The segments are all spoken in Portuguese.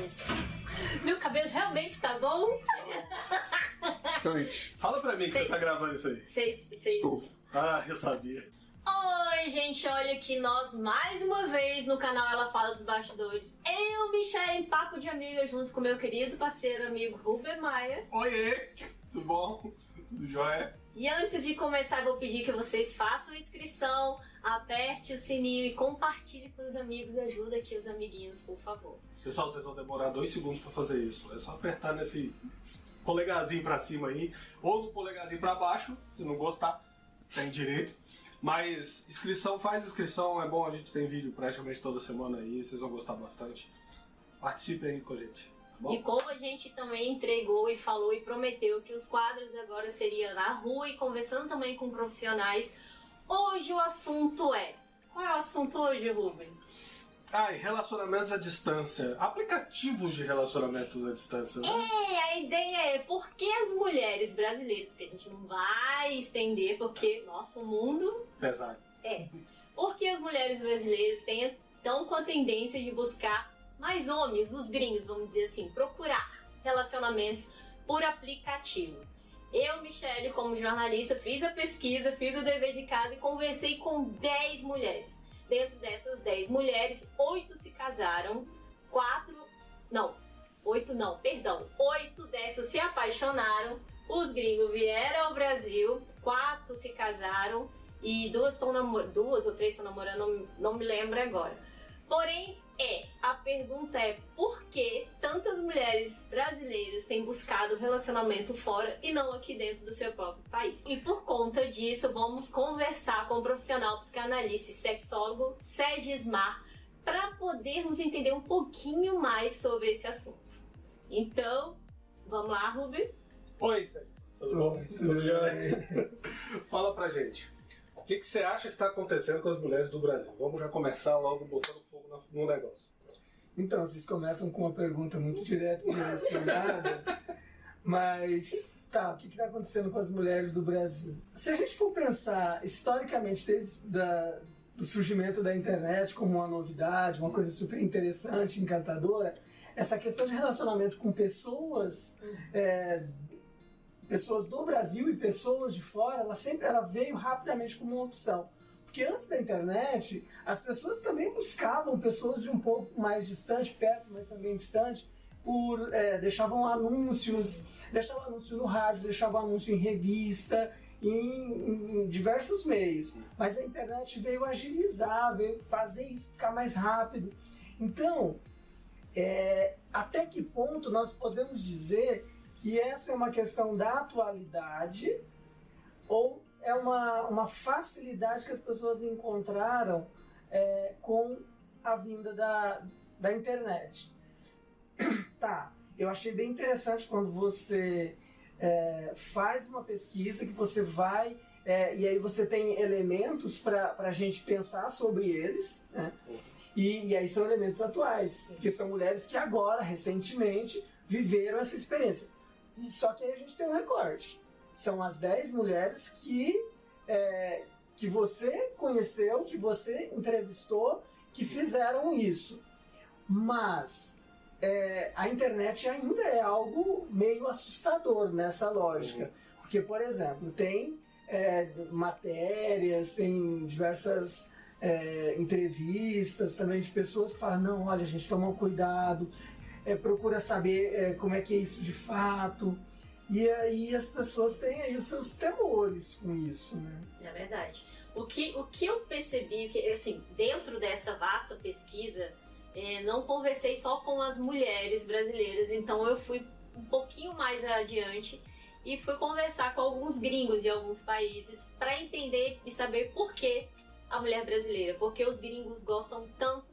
Isso. Meu cabelo realmente tá bom? Excelente. Fala pra mim que você tá gravando isso aí. Estou. Ah, eu sabia. Oi, gente, olha aqui nós mais uma vez no canal Ela Fala dos Bastidores. Eu, Michelle, em Papo de Amiga, junto com meu querido parceiro amigo Ruben Maia. Oiê, tudo bom? Tudo jóia? E antes de começar, eu vou pedir que vocês façam inscrição, aperte o sininho e compartilhe com os amigos. Ajuda aqui os amiguinhos, por favor. Pessoal, vocês vão demorar 2 segundos pra fazer isso. É só apertar nesse polegarzinho pra cima aí, ou no polegarzinho pra baixo, se não gostar, tem direito. Mas inscrição, faz inscrição, é bom, a gente tem vídeo praticamente toda semana aí, vocês vão gostar bastante. Participem aí com a gente, tá bom? E como a gente também entregou e falou e prometeu que os quadros agora seriam na rua e conversando também com profissionais, hoje o assunto é... Qual é o assunto hoje, Ruben? Relacionamentos à distância. Aplicativos de relacionamentos à distância, né? A ideia é por que as mulheres brasileiras, porque a gente não vai estender, porque nosso mundo... Pesado. Por que as mulheres brasileiras estão com a tendência de buscar mais homens, os gringos, vamos dizer assim, procurar relacionamentos por aplicativo. Eu, Michelle, como jornalista, fiz a pesquisa, fiz o dever de casa e conversei com 10 mulheres. Dentro dessas 10 mulheres, 8 se casaram, 8 dessas se apaixonaram, os gringos vieram ao Brasil, 4 se casaram e 2 ou 3 estão namorando, não me lembro agora. Porém, a pergunta é por que tantas mulheres brasileiras têm buscado relacionamento fora e não aqui dentro do seu próprio país? E por conta disso, vamos conversar com o profissional psicanalista e sexólogo Segismar para podermos entender um pouquinho mais sobre esse assunto. Então, vamos lá, Ruben? Oi, Sérgio. Tudo bom? Tudo jóia? Fala pra gente. O que você acha que está acontecendo com as mulheres do Brasil? Vamos já começar logo botando fogo no negócio. Então, vocês começam com uma pergunta muito direta e direcionada, mas o que está acontecendo com as mulheres do Brasil? Se a gente for pensar historicamente, desde do surgimento da internet como uma novidade, uma coisa super interessante, encantadora, essa questão de relacionamento com pessoas do Brasil e pessoas de fora, ela veio rapidamente como uma opção. Porque antes da internet, as pessoas também buscavam pessoas de um pouco mais distante, perto, mas também distante, deixavam anúncio no rádio, deixavam anúncio em revista, em diversos meios. Mas a internet veio agilizar, veio fazer isso ficar mais rápido. Então, até que ponto nós podemos dizer que essa é uma questão da atualidade ou é uma facilidade que as pessoas encontraram com a vinda da internet? Eu achei bem interessante quando você faz uma pesquisa que você vai e aí você tem elementos para a gente pensar sobre eles, né? E aí são elementos atuais, porque são mulheres que agora, recentemente, viveram essa experiência. E só que aí a gente tem um recorte. São as 10 mulheres que você conheceu, que você entrevistou, que fizeram isso. Mas a internet ainda é algo meio assustador nessa lógica. Porque, por exemplo, tem matérias, tem diversas entrevistas também de pessoas que falam, não, olha, a gente toma cuidado, procura saber como é que é isso de fato. E aí as pessoas têm aí os seus temores com isso, né? É verdade. O que eu percebi, que assim, dentro dessa vasta pesquisa, não conversei só com as mulheres brasileiras, então eu fui um pouquinho mais adiante e fui conversar com alguns gringos de alguns países para entender e saber por que a mulher brasileira, porque os gringos gostam tanto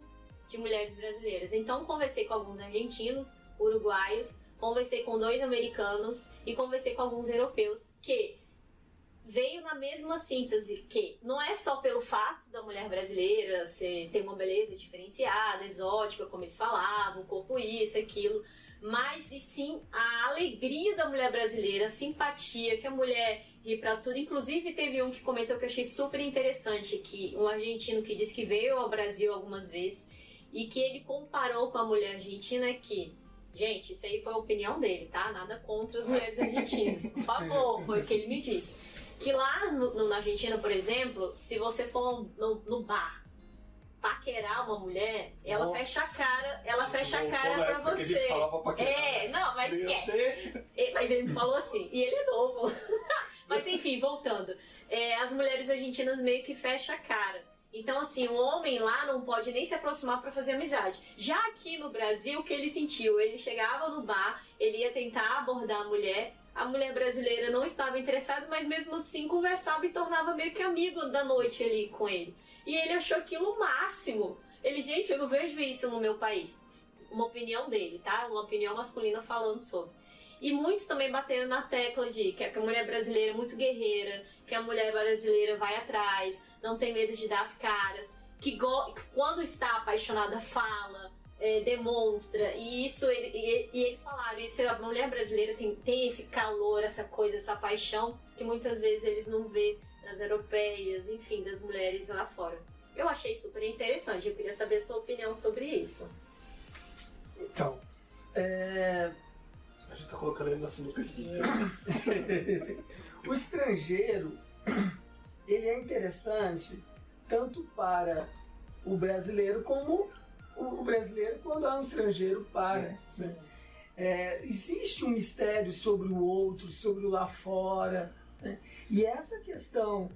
de mulheres brasileiras. Então conversei com alguns argentinos, uruguaios, conversei com 2 americanos e conversei com alguns europeus que veio na mesma síntese, que não é só pelo fato da mulher brasileira ter uma beleza diferenciada, exótica, como eles falavam, corpo isso, aquilo, mas e sim a alegria da mulher brasileira, a simpatia, que a mulher ri pra tudo. Inclusive teve um que comentou que eu achei super interessante, que um argentino que disse que veio ao Brasil algumas vezes e que ele comparou com a mulher argentina que, gente, isso aí foi a opinião dele, tá? Nada contra as mulheres argentinas, por favor, foi o que ele me disse. Que lá na Argentina, por exemplo, se você for no bar paquerar uma mulher, ela fecha a cara, pra você. Que a gente falava paquerar. Não, mas esquece. Mas ele me falou assim, e ele é novo. Mas enfim, voltando. As mulheres argentinas meio que fecham a cara. Então, assim, o homem lá não pode nem se aproximar para fazer amizade. Já aqui no Brasil, o que ele sentiu? Ele chegava no bar, ele ia tentar abordar a mulher brasileira não estava interessada, mas mesmo assim conversava e tornava meio que amigo da noite ali com ele. E ele achou aquilo o máximo. Ele, gente, eu não vejo isso no meu país. Uma opinião dele, tá? Uma opinião masculina falando sobre. E muitos também bateram na tecla de que a mulher brasileira é muito guerreira, que a mulher brasileira vai atrás, não tem medo de dar as caras, que quando está apaixonada fala, demonstra. E isso, e eles falaram, isso, a mulher brasileira tem esse calor, essa coisa, essa paixão, que muitas vezes eles não vê das europeias, enfim, das mulheres lá fora. Eu achei super interessante, eu queria saber a sua opinião sobre isso. Então, a gente tá colocando ele na sinuca de pizza. O estrangeiro, ele é interessante tanto para o brasileiro como o brasileiro quando é um estrangeiro para. Né? Existe um mistério sobre o outro, sobre o lá fora. Né? E essa questão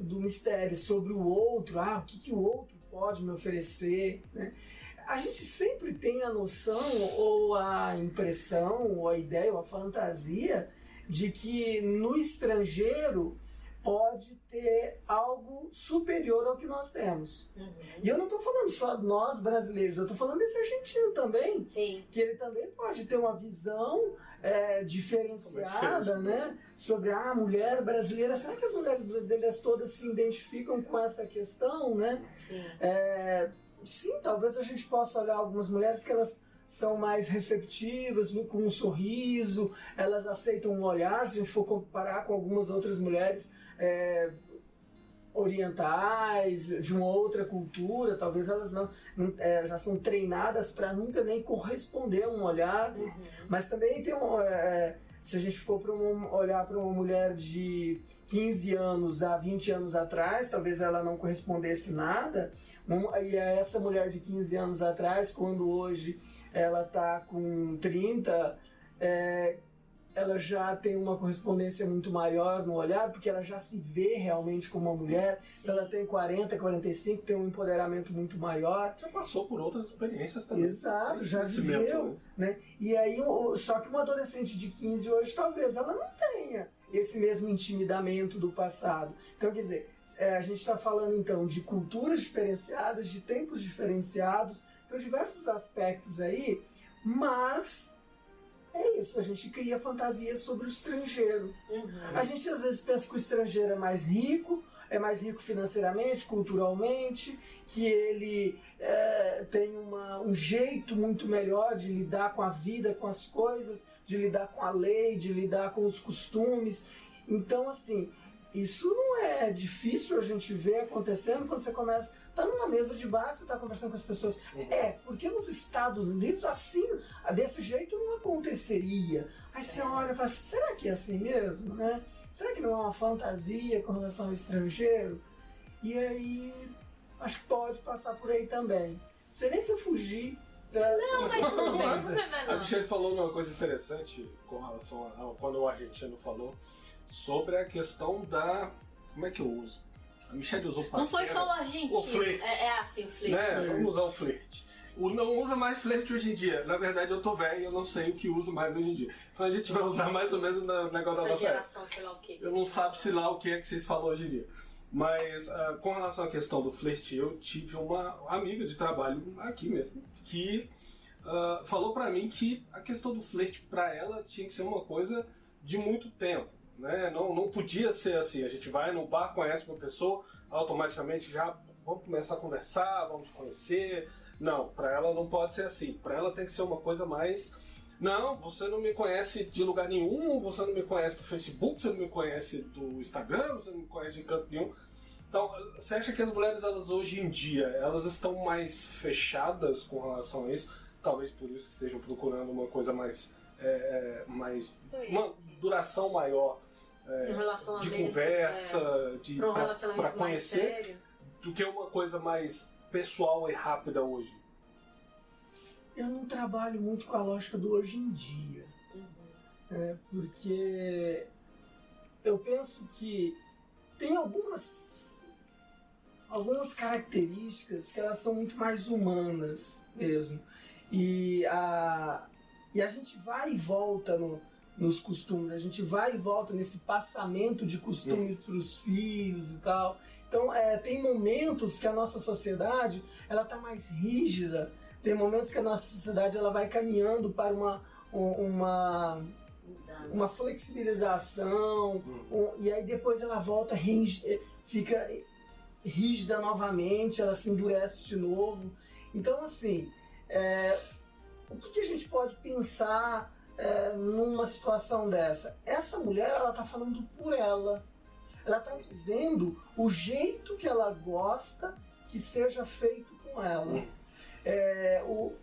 do mistério sobre o outro, o que o outro pode me oferecer, né? A gente sempre tem a noção, ou a impressão, ou a ideia, ou a fantasia de que no estrangeiro pode ter algo superior ao que nós temos. Uhum. E eu não estou falando só de nós brasileiros, eu estou falando desse argentino também. Sim. Que ele também pode ter uma visão diferenciada, né, sobre a mulher brasileira. Será que as mulheres brasileiras todas se identificam com essa questão, né? Sim. Sim, talvez a gente possa olhar algumas mulheres que elas são mais receptivas, com um sorriso, elas aceitam um olhar, se a gente for comparar com algumas outras mulheres orientais, de uma outra cultura, talvez elas já são treinadas para nunca nem corresponder a um olhar, uhum. Mas também tem se a gente for olhar para uma mulher de 15 anos a 20 anos atrás, talvez ela não correspondesse nada, e essa mulher de 15 anos atrás, quando hoje ela está com 30, ela já tem uma correspondência muito maior no olhar, porque ela já se vê realmente como uma mulher. Sim. Se ela tem 40, 45, tem um empoderamento muito maior. Já passou por outras experiências também. Exato, já viveu. Né? E aí, só que uma adolescente de 15 hoje, talvez ela não tenha esse mesmo intimidamento do passado. Então, quer dizer, a gente está falando então de culturas diferenciadas, de tempos diferenciados, então diversos aspectos aí, mas é isso, a gente cria fantasias sobre o estrangeiro. Uhum. A gente às vezes pensa que o estrangeiro é mais rico financeiramente, culturalmente, que ele tem um jeito muito melhor de lidar com a vida, com as coisas, de lidar com a lei, de lidar com os costumes. Então, assim, isso não é difícil a gente ver acontecendo quando você começa... Tá numa mesa de bar, você tá conversando com as pessoas. Porque nos Estados Unidos, assim, desse jeito não aconteceria. Aí você olha e fala, será que é assim mesmo, né? Será que não é uma fantasia com relação ao estrangeiro? E aí, acho que pode passar por aí também. Não sei nem se eu fugir. Não, mas tudo bem, A Michelle falou uma coisa interessante com relação a quando o argentino falou sobre a questão da... Como é que eu uso? A Michelle usou paquera. Não foi só o argentino. O flerte. Assim, o flerte. Né? Vamos usar o flerte. Não usa mais flerte hoje em dia. Na verdade, eu tô velho e eu não sei o que uso mais hoje em dia. Então a gente vai usar mais ou menos no negócio da nossa geração, sei lá o quê. Eu não sabe se lá o que é que vocês falam hoje em dia. Mas com relação à questão do flerte, eu tive uma amiga de trabalho aqui mesmo que falou pra mim que a questão do flerte pra ela tinha que ser uma coisa de muito tempo. Né? Não podia ser assim, a gente vai no bar, conhece uma pessoa, automaticamente já vamos começar a conversar, vamos conhecer. Não, para ela não pode ser assim. Para ela tem que ser uma coisa mais... Não, você não me conhece de lugar nenhum, você não me conhece do Facebook, você não me conhece do Instagram, você não me conhece de canto nenhum. Então, você acha que as mulheres, elas hoje em dia, elas estão mais fechadas com relação a isso? Talvez por isso que estejam procurando uma coisa mais uma duração maior de conversa, para um relacionamento para conhecer, mais sério, do que uma coisa mais pessoal e rápida hoje. Eu não trabalho muito com a lógica do hoje em dia, porque eu penso que tem algumas características que elas são muito mais humanas mesmo. E a gente vai e volta nos costumes, a gente vai e volta nesse passamento de costumes para os filhos e tal. Então, tem momentos que a nossa sociedade ela está mais rígida, tem momentos que a nossa sociedade ela vai caminhando para uma flexibilização, e aí depois ela volta, fica rígida novamente, ela se endurece de novo. Então, assim, o que a gente pode pensar numa situação dessa? Essa mulher, ela está falando por ela. Ela está dizendo o jeito que ela gosta que seja feito com ela.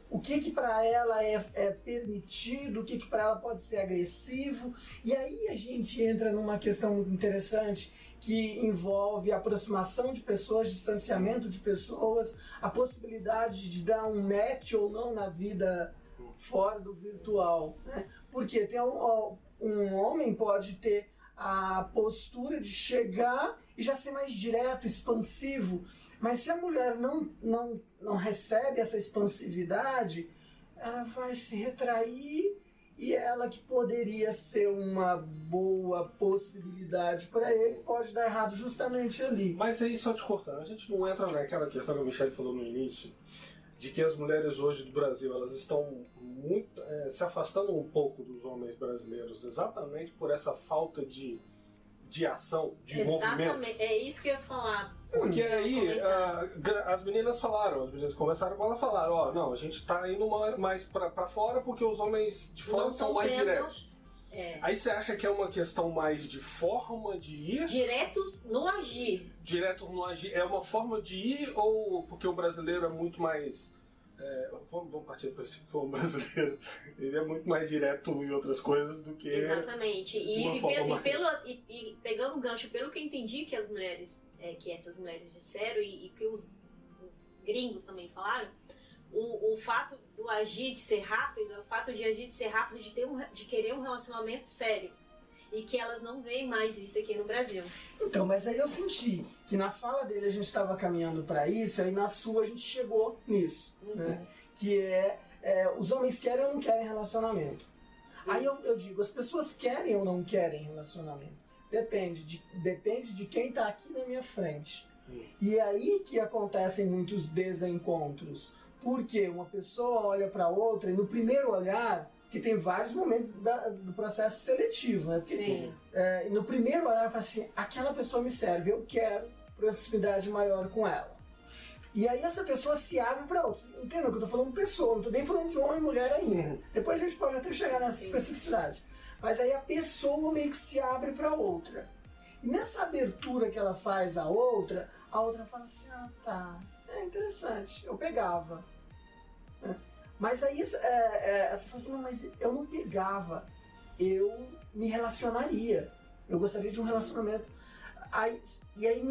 O que para ela é permitido, o que para ela pode ser agressivo. E aí a gente entra numa questão muito interessante que envolve a aproximação de pessoas, distanciamento de pessoas, a possibilidade de dar um match ou não na vida fora do virtual, né? Porque tem um homem pode ter a postura de chegar e já ser mais direto, expansivo, mas se a mulher não recebe essa expansividade, ela vai se retrair, e ela que poderia ser uma boa possibilidade para ele, pode dar errado justamente ali. Mas aí, só te cortando, a gente não entra naquela questão que a Michelle falou no início, de que as mulheres hoje do Brasil, elas estão muito se afastando um pouco dos homens brasileiros, exatamente por essa falta de ação, de movimento. Exatamente, é isso que eu ia falar. Porque aí as meninas conversaram com ela e falaram, não, a gente tá indo mais pra fora porque os homens de fora são mais diretos. Aí você acha que é uma questão mais de forma de ir? Diretos no agir. Direto no agir. É uma forma de ir, ou porque o brasileiro é muito mais... vamos partir do princípio que o brasileiro ele é muito mais direto em outras coisas do que... Exatamente. E pegando o gancho, pelo que eu entendi que as mulheres, que essas mulheres disseram e que os gringos também falaram, o fato do agir de ser rápido, o fato de agir de ser rápido, de querer um relacionamento sério. E que elas não veem mais isso aqui no Brasil. Então, mas aí eu senti que na fala dele a gente estava caminhando para isso, aí na sua a gente chegou nisso, né? Que os homens querem ou não querem relacionamento. Aí eu digo, as pessoas querem ou não querem relacionamento. Depende de quem está aqui na minha frente. E é aí que acontecem muitos desencontros. Porque uma pessoa olha para outra e no primeiro olhar, que tem vários momentos do processo seletivo, né? Porque, Sim. No primeiro olhar, fala assim, aquela pessoa me serve, eu quero proximidade maior com ela. E aí essa pessoa se abre para outra. Entendeu que eu tô falando de pessoa, não tô nem falando de homem e mulher ainda. Depois a gente pode até chegar nessa especificidade. Mas aí a pessoa meio que se abre para outra. E nessa abertura que ela faz a outra fala assim, tá, é interessante, eu pegava. Mas aí você fala assim, não, mas eu não pegava, eu me relacionaria, eu gostaria de um relacionamento. E aí,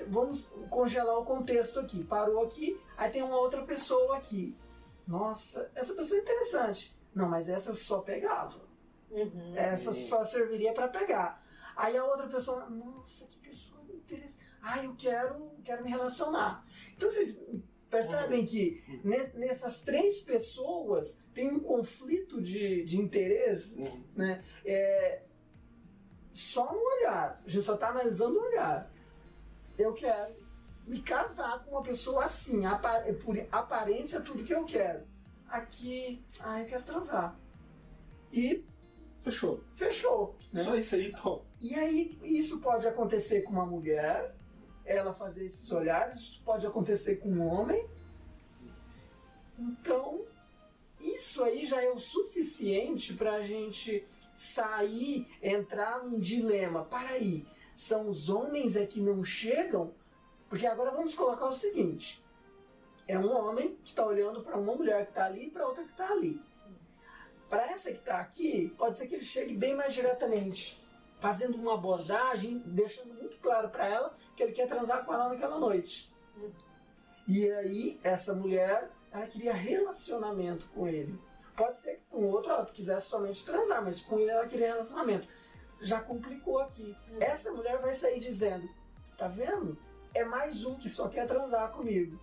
vamos congelar o contexto aqui, parou aqui, aí tem uma outra pessoa aqui. Nossa, essa pessoa é interessante. Não, mas essa eu só pegava. Essa só serviria para pegar. Aí a outra pessoa, nossa, que pessoa interessante. Eu quero me relacionar. Então vocês percebem que nessas três pessoas tem um conflito de interesses, né? Só no olhar, a gente só está analisando o olhar. Eu quero me casar com uma pessoa assim, por aparência tudo que eu quero. Aqui, eu quero transar. E fechou. Né? Só isso aí, pô. E aí isso pode acontecer com uma mulher, ela fazer esses olhares, isso pode acontecer com um homem. Então, isso aí já é o suficiente para a gente sair, entrar num dilema. Para aí, são os homens que não chegam? Porque agora vamos colocar o seguinte. É um homem que está olhando para uma mulher que está ali e para outra que está ali. Para essa que está aqui, pode ser que ele chegue bem mais diretamente, fazendo uma abordagem, deixando muito claro para ela que ele quer transar com ela naquela noite. E aí, essa mulher, ela queria relacionamento com ele. Pode ser que com o outro ela quisesse somente transar, mas com ele ela queria relacionamento. Já complicou aqui. Essa mulher vai sair dizendo, tá vendo? É mais um que só quer transar comigo.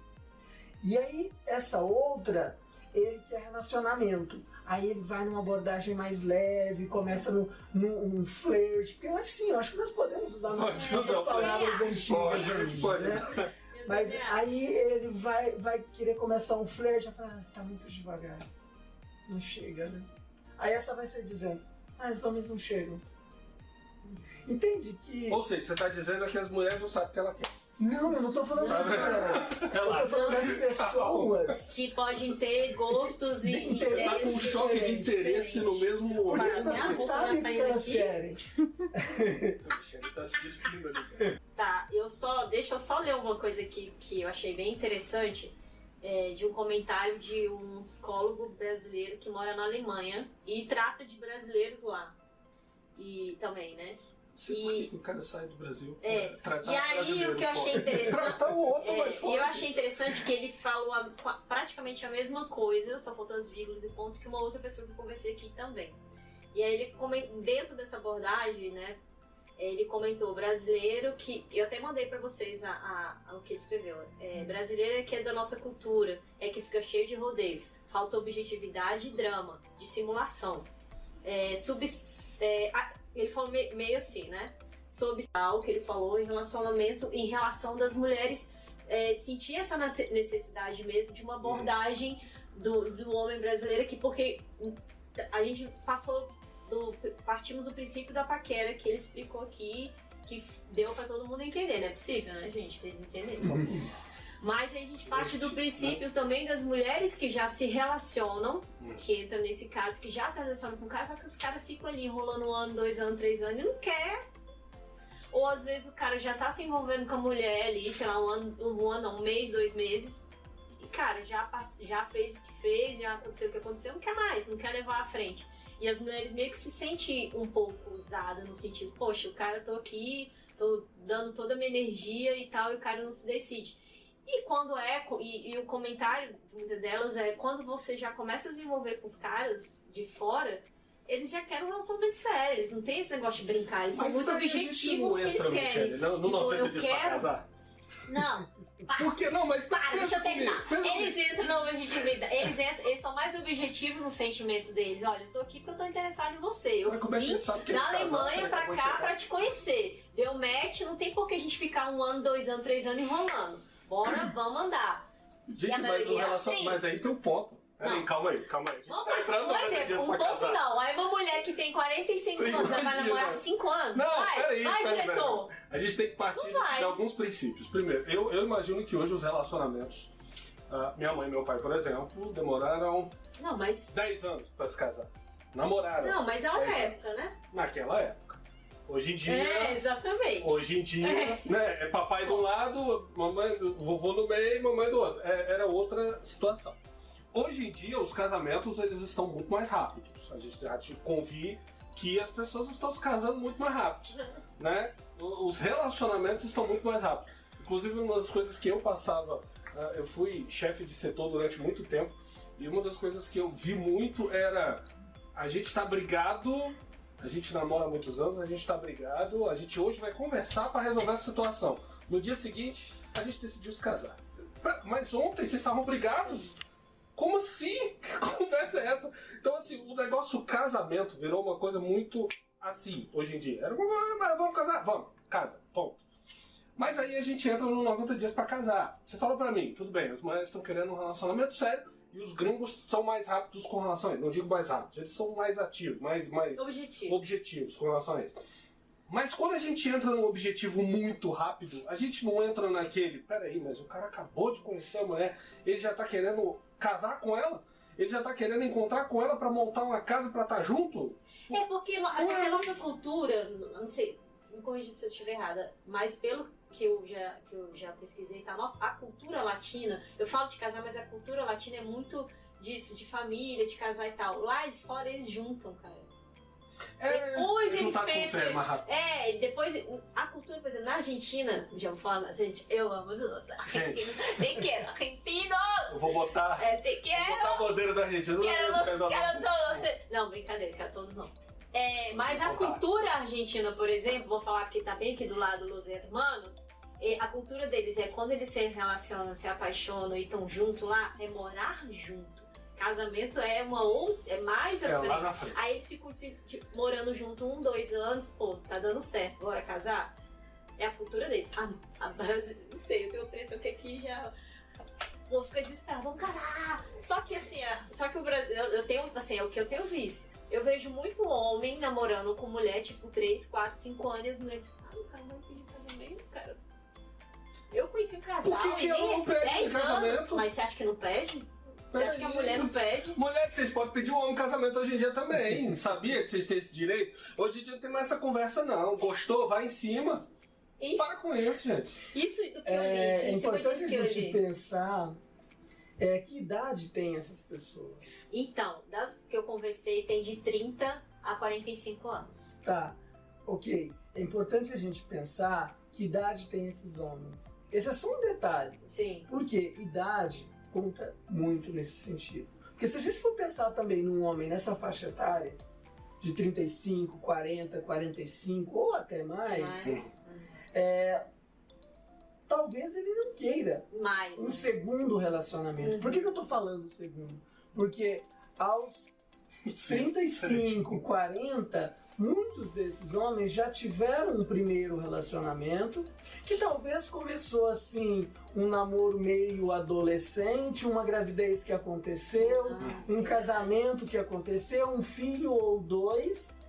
E aí, essa outra, ele quer relacionamento. Aí ele vai numa abordagem mais leve, começa num flerte. Porque assim, eu acho que nós podemos usar essas palavras antigas aí, né? Mas aí ele vai querer começar um flerte, vai falar, tá muito devagar. Não chega, né? Aí essa vai ser dizendo, os homens não chegam. Entende que... Ou seja, você está dizendo que as mulheres não sabem o que ela quer. Não, eu não tô falando das mulheres. Eu tô falando das pessoas. Que podem ter gostos e Você tá com um choque de interesse no mesmo momento. Mas as pessoas sabem o que elas querem. Ele tá se despindo ali. Tá, deixa eu só ler uma coisa aqui que eu achei bem interessante, de um comentário de um psicólogo brasileiro que mora na Alemanha e trata de brasileiros lá. E também, né? Por que o cara sai do Brasil? E aí o que eu achei interessante. Tratar o outro lá de fora. Eu achei interessante que ele falou praticamente a mesma coisa, só faltou as vírgulas e ponto, que uma outra pessoa que eu conversei aqui também. E aí ele dentro dessa abordagem, né? Ele comentou brasileiro que. Eu até mandei pra vocês o que ele escreveu. Brasileiro é que é da nossa cultura, é que fica cheio de rodeios. Falta objetividade e drama, dissimulação. Ele falou meio assim, né? Sobre o que ele falou em relação das mulheres sentir essa necessidade mesmo de uma abordagem do homem brasileiro aqui, porque a gente partimos do princípio da paquera que ele explicou aqui, que deu pra todo mundo entender, não é possível, né, gente? Vocês entenderam? Mas aí a gente parte do princípio também das mulheres que já se relacionam, que entram nesse caso, que já se relacionam com o cara, só que os caras ficam ali enrolando 1 ano, 2 anos, 3 anos e não quer. Ou às vezes o cara já tá se envolvendo com a mulher ali, sei lá, um mês, 2 meses, e cara, já fez o que fez, já aconteceu o que aconteceu, não quer mais, não quer levar à frente. E as mulheres meio que se sentem um pouco usadas no sentido, poxa, o cara, tô aqui, tô dando toda a minha energia e tal, e o cara não se decide. E quando e o comentário de muitas delas é quando você já começa a se envolver com os caras de fora, eles já querem um relacionamento sério, eles não tem esse negócio de brincar, eles são muito objetivos no que eles querem. No 90 dias pra casar? Não. Por que não? Mas deixa eu terminar. Eles entram na objetividade, eles são mais objetivos no sentimento deles. Olha, eu tô aqui porque eu tô interessado em você. Eu vim da Alemanha pra cá pra te conhecer. Deu match, não tem por que a gente ficar 1 ano, 2 anos, 3 anos enrolando. Bora, vamos andar. Gente, mas o relacionamento. Mas aí tem um ponto. Peraí, calma aí. A gente tá entrando por exemplo, um ponto não. Aí uma mulher que tem 45 anos vai namorar 5 anos? Não, vai, diretor. A gente tem que partir de alguns princípios. Primeiro, eu imagino que hoje os relacionamentos, minha mãe e meu pai, por exemplo, demoraram 10 anos pra se casar. Namoraram. Não, mas é uma época, né? Naquela época. Hoje em dia. Exatamente. Hoje em dia, né? É papai de um lado, vovô no meio, mamãe do outro. Era outra situação. Hoje em dia, os casamentos eles estão muito mais rápidos. A gente já te convie que as pessoas estão se casando muito mais rápido, né? Os relacionamentos estão muito mais rápidos. Inclusive, uma das coisas que eu passava, eu fui chefe de setor durante muito tempo, e uma das coisas que eu vi muito era a gente tá brigado, a gente namora há muitos anos, a gente tá brigado, a gente hoje vai conversar para resolver essa situação. No dia seguinte, a gente decidiu se casar. Mas ontem vocês estavam brigados? Como assim? Que conversa é essa? Então, assim, o negócio casamento virou uma coisa muito assim, hoje em dia. Era vamos casar? Vamos, casa, ponto. Mas aí a gente entra no 90 dias pra casar. Você fala pra mim, tudo bem, as mulheres estão querendo um relacionamento sério e os gringos são mais rápidos com relação a isso. Não digo mais rápidos, eles são mais ativos, mais objetivos com relação a isso. Mas quando a gente entra num objetivo muito rápido, a gente não entra naquele, peraí, mas o cara acabou de conhecer a mulher, ele já tá querendo casar com ela? Ele já tá querendo encontrar com ela pra montar uma casa pra estar junto? Porque a nossa cultura, não sei, me corrija se eu estiver errada, mas que eu já pesquisei, tá? Nossa, a cultura latina, eu falo de casar, mas a cultura latina é muito disso, de família, de casar e tal. Lá eles fora eles juntam, cara. Depois eles pensam. Depois a cultura, por exemplo, na Argentina, já vou falar, gente, eu amo doce. Te quero, argentinos! Eu vou botar. Te quero! Vou botar a bandeira da Argentina. Quero todos. Não, brincadeira, quero todos não. Mas a cultura argentina, por exemplo, vou falar porque tá bem aqui do lado dos hermanos. A cultura deles é quando eles se relacionam, se apaixonam e estão juntos lá, é morar junto. Casamento é mais à frente. Lá na frente. Aí eles ficam tipo, morando junto 1, 2 anos, pô, tá dando certo, bora casar? É a cultura deles. Não sei, eu tenho a impressão que aqui já... O povo fica desesperado, vamos casar! Só que assim, o Brasil, eu tenho, assim, é o que eu tenho visto. Eu vejo muito homem namorando com mulher, tipo, 3, 4, 5 anos, e as mulheres dizem, o cara vai pedir casamento, cara. Eu conheci um casal, Por que ela não pede 10 casamento? anos, mas você acha que não pede? Você acha que a mulher não pede? Mulher, vocês podem pedir um homem casamento hoje em dia também. Sabia que vocês têm esse direito? Hoje em dia não tem mais essa conversa, não. Gostou? Vai em cima. E para com isso, gente. isso do que eu li. É Isso foi importante disso que a eu gente li. pensar que idade tem essas pessoas. Então, das que eu conversei, tem de 30 a 45 anos. Tá, ok. É importante a gente pensar que idade tem esses homens. Esse é só um detalhe. Sim. Porque idade conta muito nesse sentido. Porque se a gente for pensar também num homem nessa faixa etária, de 35, 40, 45 ou até mais, talvez ele não queira um segundo relacionamento. Por que eu tô falando segundo? Porque aos 35, 40, muitos desses homens já tiveram um primeiro relacionamento que talvez começou assim, um namoro meio adolescente, uma gravidez que aconteceu, um casamento que aconteceu, um filho ou 2.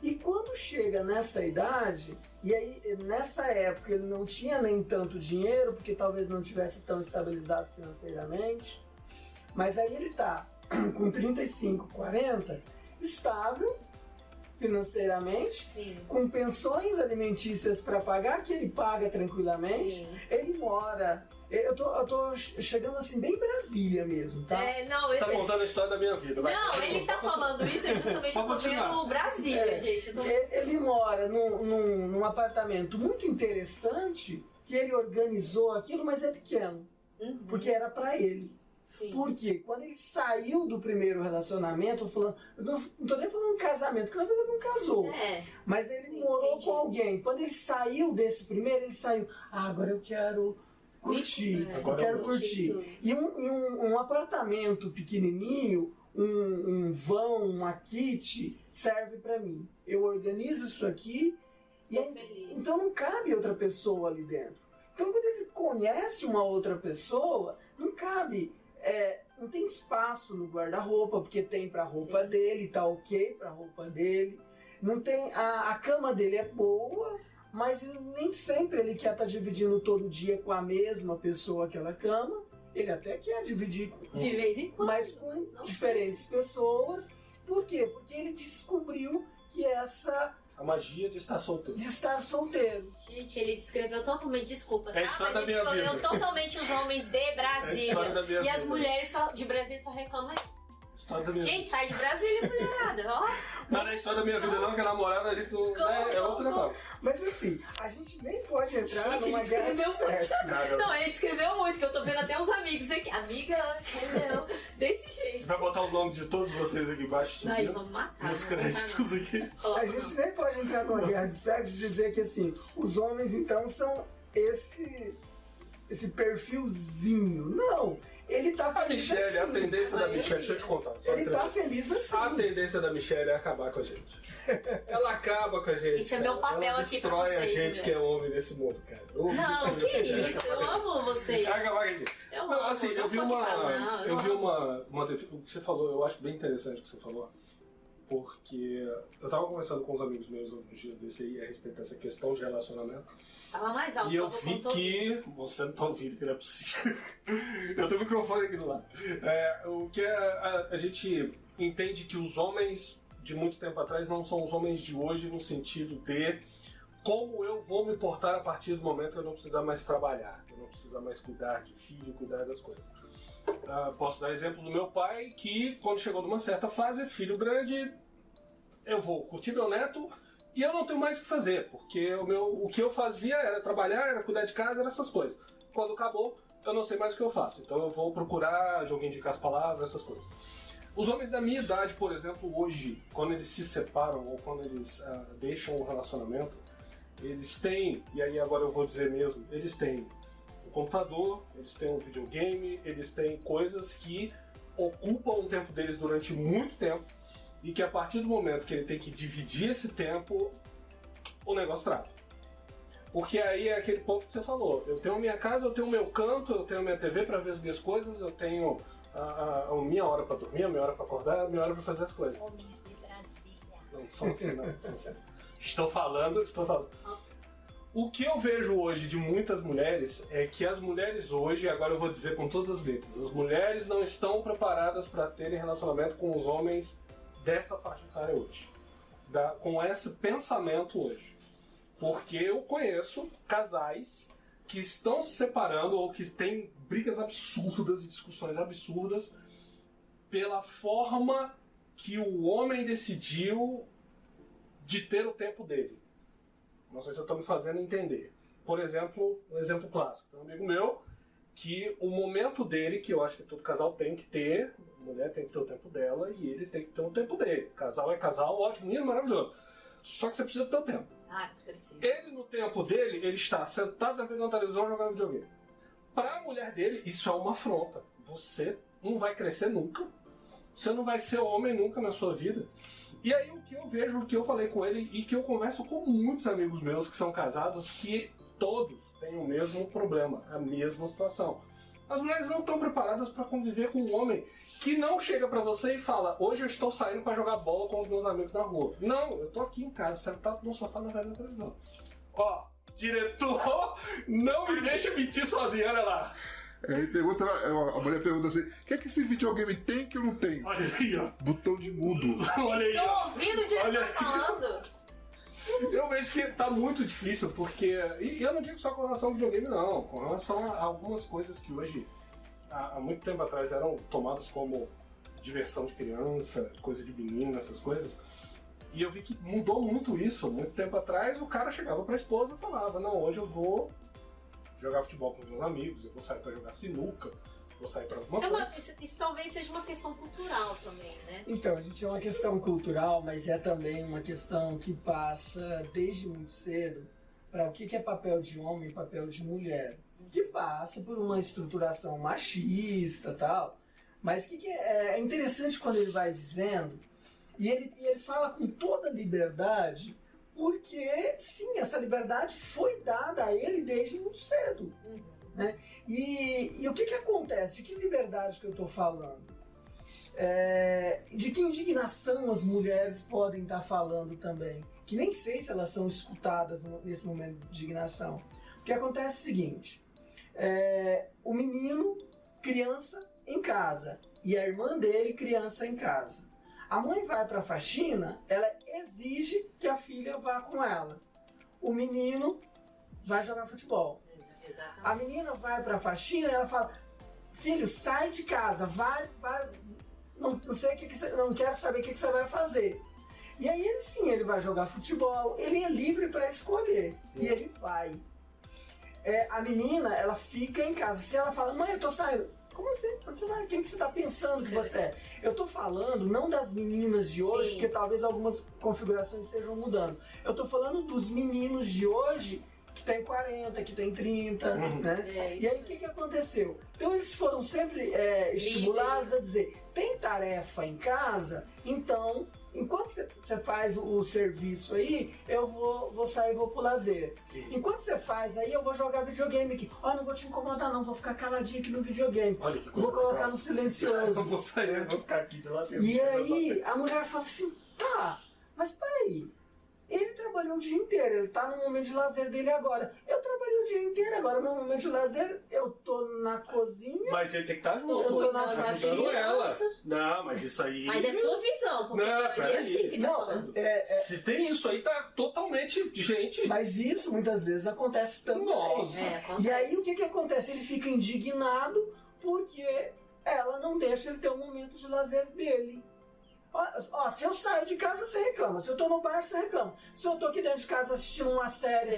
E quando chega nessa idade, e aí nessa época ele não tinha nem tanto dinheiro, porque talvez não tivesse tão estabilizado financeiramente, mas aí ele tá com 35, 40, estável financeiramente, Sim. com pensões alimentícias para pagar, que ele paga tranquilamente. Sim. Ele mora... Eu tô chegando assim, bem Brasília mesmo, tá? Não, Você tá contando a história da minha vida. Vai. Não, ele tá falando isso justamente Pode porque continuar. no Brasília, gente. Ele mora num apartamento muito interessante, que ele organizou aquilo, mas é pequeno, porque era para ele. Sim. Porque quando ele saiu do primeiro relacionamento, eu não tô nem falando de casamento, porque talvez ele não casou. Mas ele morou entendi. com alguém. Quando ele saiu desse primeiro, ele saiu. Agora eu quero curtir. Eu quero curtir. E um apartamento pequenininho, um vão, uma kit, serve para mim. Eu organizo isso aqui então não cabe outra pessoa ali dentro. Então quando ele conhece uma outra pessoa, não cabe. Não tem espaço no guarda-roupa, porque tem pra roupa dele, tá ok pra roupa dele. Não tem, a cama dele é boa, mas nem sempre ele quer estar dividindo todo dia com a mesma pessoa aquela cama. Ele até quer dividir de vez em quando, mas com diferentes pessoas. Por quê? Porque ele descobriu que a magia de estar solteiro. Gente, ele descreveu totalmente, desculpa, É a história da minha vida. totalmente os homens de Brasília. E as mulheres de Brasília só reclamam isso. História da minha Gente, sai de Brasília, mulherada, ó. Não é a história da minha vida não, que a namorada a gente é outro negócio. Mas assim, a gente nem pode entrar Gente, numa ele guerra de escreveu sexo. Não, ele descreveu muito, que eu tô vendo até uns amigos aqui. Amiga, entendeu? Desse jeito. Vai botar o nome de todos vocês aqui embaixo, Não, eles subindo. vão matar. Nos créditos aqui. A gente nem pode entrar numa guerra de sexo e dizer que assim, os homens então são esse perfilzinho. Não, ele tá A feliz Michelle, a assim. tendência da Michelle, deixa eu te contar. só Ele tá acredito. feliz assim. A tendência da Michelle é acabar com a gente. Ela acaba com a gente. Isso é meu cara. papel Ela aqui pra destrói a vocês, gente que é mulheres. homem nesse mundo, cara. Não, que isso, eu amo vocês. Vai acabar com a gente. Eu Não, amo, assim, não eu vi tô aqui pra não, eu vi amo. uma o que você falou, eu acho bem interessante o que você falou, porque eu tava conversando com uns amigos meus um dia desse aí a respeito dessa questão de relacionamento. Fala mais alto, E eu por favor, vi tô ouvindo. que. Você não tá ouvindo, que não é possível. Eu tenho o microfone aqui do lado. O que a gente entende que os homens de muito tempo atrás não são os homens de hoje no sentido de como eu vou me portar a partir do momento que eu não precisar mais trabalhar, que eu não precisar mais cuidar de filho, cuidar das coisas. Posso dar exemplo do meu pai, que quando chegou numa certa fase, filho grande, eu vou curtir meu neto e eu não tenho mais o que fazer, porque o que eu fazia era trabalhar, era cuidar de casa, era essas coisas. Quando acabou, eu não sei mais o que eu faço, então eu vou procurar joguinho de caça-palavras, essas coisas. Os homens da minha idade, por exemplo, hoje, quando eles se separam ou quando eles deixam um relacionamento, eles têm, e aí agora eu vou dizer mesmo, eles têm um computador, eles têm um videogame, eles têm coisas que ocupam o tempo deles durante muito tempo e que a partir do momento que ele tem que dividir esse tempo, o negócio trava. Porque aí é aquele ponto que você falou, eu tenho a minha casa, eu tenho o meu canto, eu tenho a minha TV para ver as minhas coisas, eu tenho a minha hora para dormir, a minha hora para acordar, a minha hora para fazer as coisas. Homens de Brasília. Não, são assim, não, são assim. Estou falando. O que eu vejo hoje de muitas mulheres é que as mulheres hoje, agora eu vou dizer com todas as letras, as mulheres não estão preparadas para terem relacionamento com os homens dessa faixa etária hoje. Com esse pensamento hoje. Porque eu conheço casais que estão se separando ou que têm brigas absurdas e discussões absurdas pela forma que o homem decidiu de ter o tempo dele. Não sei se eu estou me fazendo entender. Por exemplo, um exemplo clássico. Tem um amigo meu que o momento dele, que eu acho que todo casal tem que ter, a mulher tem que ter o tempo dela e ele tem que ter o tempo dele. Casal é casal, ótimo, lindo, maravilhoso. Só que você precisa ter o tempo. Precisa. Ele, no tempo dele, ele está sentado na frente da televisão jogando videogame. Para a mulher dele, isso é uma afronta. Você não vai crescer nunca. Você não vai ser homem nunca na sua vida. E aí o que eu vejo, o que eu falei com ele e que eu converso com muitos amigos meus que são casados, que todos têm o mesmo problema, a mesma situação. As mulheres não estão preparadas para conviver com um homem que não chega pra você e fala: hoje eu estou saindo para jogar bola com os meus amigos na rua. Não, eu tô aqui em casa, sentado no sofá na frente da televisão. Ó, diretor, não me deixa mentir sozinho, olha lá. Aí pergunta, a mulher pergunta assim: o que é que esse videogame tem que eu não tenho? Olha aí, ó. Botão de mudo. Olha aí, Estão ó. ouvindo o diretor falando? Eu vejo que tá muito difícil, porque... E eu não digo só com relação ao videogame, não. Com relação a algumas coisas que hoje, há muito tempo atrás, eram tomadas como diversão de criança, coisa de menino, essas coisas. E eu vi que mudou muito isso. Muito tempo atrás, o cara chegava pra esposa e falava: não, hoje eu vou jogar futebol com os meus amigos, eu vou sair pra jogar sinuca, vou sair pra alguma coisa. Isso talvez seja uma questão cultural também, né? Então, a gente é uma questão cultural, mas é também uma questão que passa desde muito cedo para o que é papel de homem e papel de mulher. Que passa por uma estruturação machista e tal, mas que é interessante quando ele vai dizendo, e ele fala com toda liberdade, porque, sim, essa liberdade foi dada a ele desde muito cedo. Né? E o que acontece? De que liberdade que eu estou falando? De que indignação as mulheres podem estar falando também? Que nem sei se elas são escutadas nesse momento de indignação. O que acontece é o seguinte: o menino, criança em casa, e a irmã dele, criança em casa. A mãe vai para a faxina, ela exige que a filha vá com ela. O menino vai jogar futebol. Exatamente. A menina vai para a faxina e ela fala: filho, sai de casa, vai, não sei não quero saber o que você vai fazer. E aí ele vai jogar futebol, ele é livre para escolher e ele vai. A menina, ela fica em casa. Se ela fala: mãe, eu tô saindo. Como assim? Onde você vai? Quem que você está pensando que você é? Eu estou falando não das meninas de hoje, porque talvez algumas configurações estejam mudando. Eu estou falando dos meninos de hoje que tem 40, que tem 30, né? E aí o que aconteceu? Então eles foram sempre estimulados a dizer: tem tarefa em casa, então enquanto você faz o serviço aí, eu vou sair e vou pro lazer. Enquanto você faz aí, eu vou jogar videogame aqui. Não vou te incomodar não, vou ficar caladinho aqui no videogame. Olha que coisa vou colocar legal. No silencioso. Eu vou sair, vou ficar aqui de lá dentro. E aí a mulher fala assim: tá, mas peraí, Ele trabalhou o dia inteiro, ele tá no momento de lazer dele agora. Eu trabalhei o dia inteiro, agora meu momento de lazer, eu tô na cozinha. Mas ele tem que estar junto. Eu tô na tá faxina. ajudando ela. Não, mas isso aí... Mas é sua visão, porque Não, é peraí. assim que tá Não, falando. Se tem isso aí, tá totalmente... Gente... Mas isso muitas vezes acontece também. Nossa. Acontece. E aí o que acontece? Ele fica indignado porque ela não deixa ele ter o momento de lazer dele. Ó, se eu saio de casa, você reclama. Se eu tô no bar, você reclama. Se eu tô aqui dentro de casa assistindo uma série,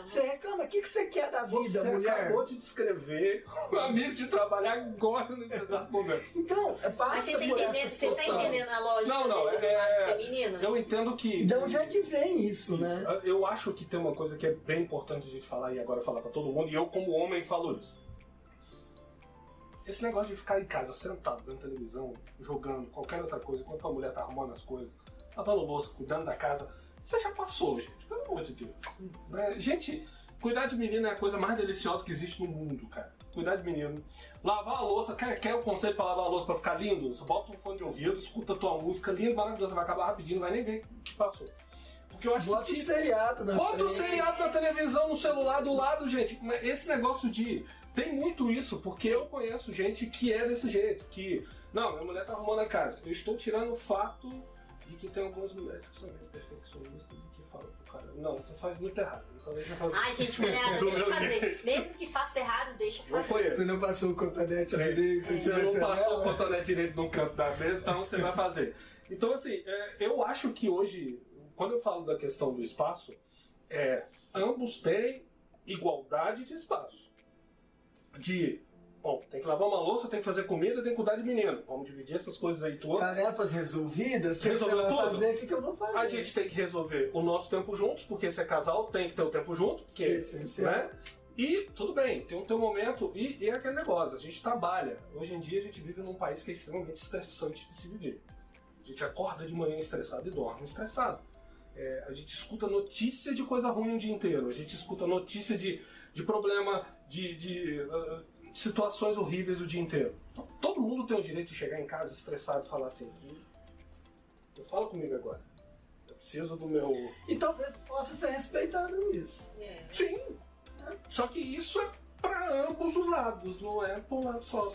você reclama. O que você quer da vida, Você mulher? acabou de descrever um amigo de trabalhar agora nesse exato momento. Então, Mas passa você por tá essas entendendo, você tá questões. entendendo a lógica Não, dele do lado feminino? Eu entendo que... De onde é que vem isso, né? Eu acho que tem uma coisa que é bem importante a gente falar e agora falar pra todo mundo, e eu como homem falo isso. Esse negócio de ficar em casa sentado, vendo televisão, jogando, qualquer outra coisa, enquanto a mulher tá arrumando as coisas, lavando louça, cuidando da casa, você já passou, gente, pelo amor de Deus. Né? Gente, cuidar de menino é a coisa mais deliciosa que existe no mundo, cara. Cuidar de menino. Lavar a louça, quer o conceito pra lavar a louça pra ficar lindo? Você bota um fone de ouvido, escuta a tua música, lindo, maravilhoso, vai acabar rapidinho, não vai nem ver o que passou. Porque eu acho Bota o seriado na Bota o frente. seriado na televisão, no celular do lado, gente. Esse negócio de... Tem muito isso, porque eu conheço gente que é desse jeito, que... Não, minha mulher tá arrumando a casa. Eu estou tirando o fato de que tem algumas mulheres que são meio perfeccionistas e que falam pro cara, não, você faz muito errado, então deixa eu fazer. Ai, gente, mulherada, Do deixa eu meu fazer. jeito. Mesmo que faça errado, deixa eu Não fazer. foi Você esse. não passou o cotonete direito. Você não passou o cotonete direito no canto da mesa, então você vai fazer. Então, assim, eu acho que hoje, quando eu falo da questão do espaço, ambos têm igualdade de espaço. Bom, tem que lavar uma louça, tem que fazer comida, tem que cuidar de menino. Vamos dividir essas coisas aí todas. Tarefas resolvidas, o que você Resolveu vai tudo? fazer, o que eu vou fazer? A gente tem que resolver o nosso tempo juntos, porque se é casal, tem que ter o tempo junto, porque, Essencial. né? E tudo bem, tem o teu momento, e é aquele negócio, a gente trabalha. Hoje em dia a gente vive num país que é extremamente estressante de se viver. A gente acorda de manhã estressado e dorme estressado. A gente escuta notícia de coisa ruim o dia inteiro, a gente escuta notícia de problema, de situações horríveis o dia inteiro. Então, todo mundo tem o direito de chegar em casa estressado e falar assim, fala comigo agora. Eu preciso do meu... E talvez possa ser respeitado nisso. Sim. Só que isso é pra ambos os lados, não é pra um lado só.